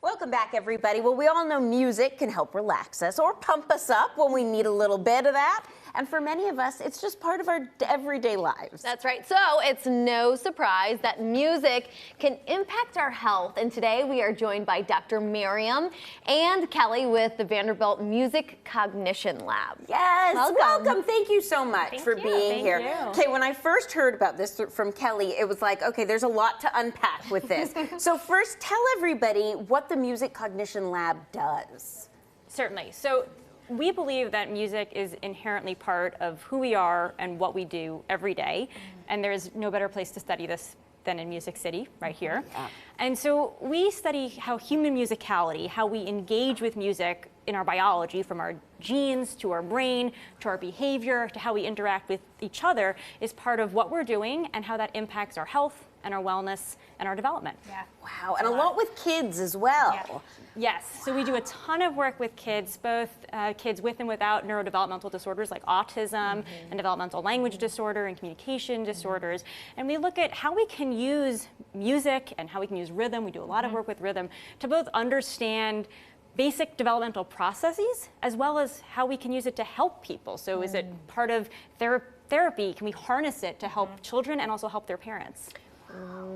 Welcome back, everybody. Well, we all know music can help relax us or pump us up when we need a little bit of that. And for many of us, it's just part of our everyday lives. That's right. So it's no surprise that music can impact our health. And today we are joined by Dr. Miriam and Kelly with the Vanderbilt Music Cognition Lab. Yes, welcome. Thank you so much for being here. Okay, when I first heard about this from Kelly, it was like, okay, there's a lot to unpack with this. So first, tell everybody what the Music Cognition Lab does. Certainly. So we believe that music is inherently part of who we are and what we do every day. And there's no better place to study this than in Music City, right here. Yeah. And so we study how human musicality, how we engage with music in our biology, from our genes to our brain to our behavior to how we interact with each other, is part of what we're doing and how that impacts our health and our wellness and our development. Yeah. Wow, and a lot with kids as well. Yeah. Yes, so we do a ton of work with kids, both kids with and without neurodevelopmental disorders like autism and developmental language disorder and communication disorders. And we look at how we can use music and how we can use rhythm. We do a lot of work with rhythm to both understand basic developmental processes as well as how we can use it to help people. So is it part of therapy? Can we harness it to help children and also help their parents?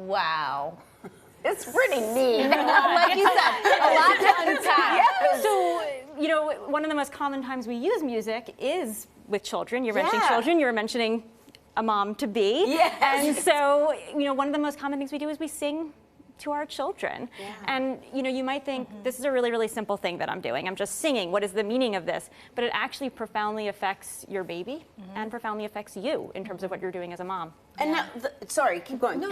Wow. It's pretty neat. Like you said, a lot to unpack. Yes. So, you know, one of the most common times we use music is with children. You're mentioning children, you're mentioning a mom-to-be. Yes. And so, you know, one of the most common things we do is we sing to our children. Yeah. And you know, you might think this is a really, really simple thing that I'm doing. I'm just singing. What is the meaning of this? But it actually profoundly affects your baby and profoundly affects you in terms of what you're doing as a mom. And now, sorry, keep going. No,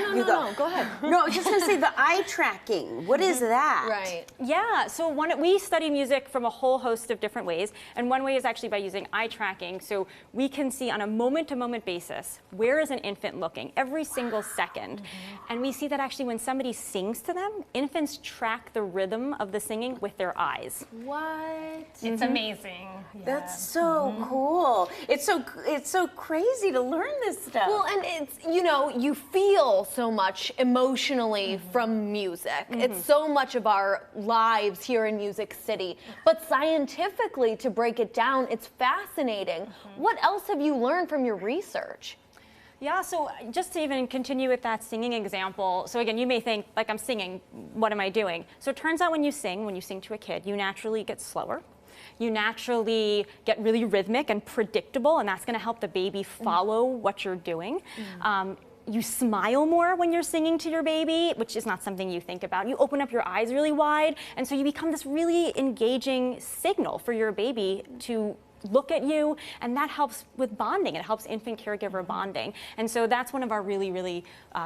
go ahead. No, I was just going to say the eye tracking. What is that? Right. Yeah, so we study music from a whole host of different ways. And one way is actually by using eye tracking. So we can see on a moment-to-moment basis, where is an infant looking every single second. And we see that actually when somebody sings to them, infants track the rhythm of the singing with their eyes. What? It's amazing. Yeah. That's so cool. It's so crazy to learn this stuff. Well, and it's, you know, you feel so much emotionally from music. It's so much of our lives here in Music City. But scientifically, to break it down, it's fascinating. What else have you learned from your research? Yeah, so just to even continue with that singing example, so again, you may think, like, I'm singing, what am I doing? So it turns out when you sing to a kid, you naturally get slower. You naturally get really rhythmic and predictable, and that's going to help the baby follow what you're doing. You smile more when you're singing to your baby, which is not something you think about. You open up your eyes really wide, and so you become this really engaging signal for your baby to look at you, and that helps with bonding. It helps infant caregiver bonding. And so that's one of our really, really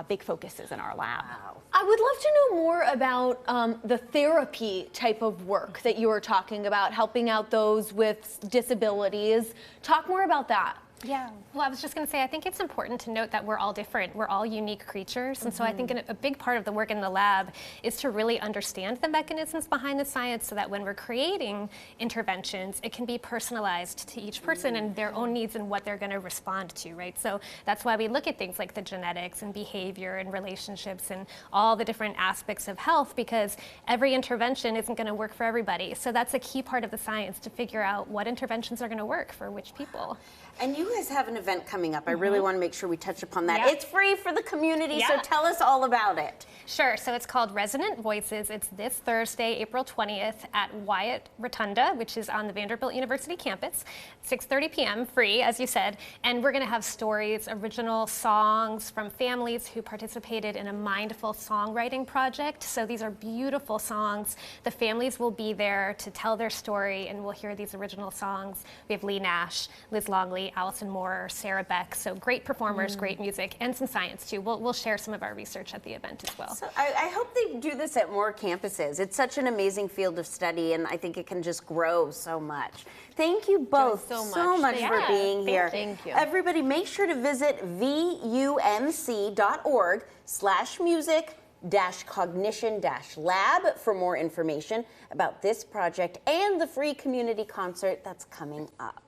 big focuses in our lab. Wow. I would love to know more about the therapy type of work that you were talking about, helping out those with disabilities. Talk more about that. Yeah, well, I was just going to say, I think it's important to note that we're all different. We're all unique creatures. And so I think a big part of the work in the lab is to really understand the mechanisms behind the science so that when we're creating interventions, it can be personalized to each person and their own needs and what they're going to respond to, right? So that's why we look at things like the genetics and behavior and relationships and all the different aspects of health, because every intervention isn't going to work for everybody. So that's a key part of the science, to figure out what interventions are going to work for which people. And you guys have an event coming up. I really want to make sure we touch upon that. Yeah. It's free for the community, so tell us all about it. Sure, so it's called Resonant Voices. It's this Thursday, April 20th at Wyatt Rotunda, which is on the Vanderbilt University campus, 6:30 p.m., free, as you said. And we're going to have stories, original songs from families who participated in a mindful songwriting project. So these are beautiful songs. The families will be there to tell their story, and we'll hear these original songs. We have Lee Nash, Liz Longley, Allison Moore, Sarah Beck. So great performers, great music, and some science too. We'll share some of our research at the event as well. So I hope they do this at more campuses. It's such an amazing field of study, and I think it can just grow so much. Thank you both so much for being here. Thank you. Everybody, make sure to visit vumc.org/music-cognition-lab for more information about this project and the free community concert that's coming up.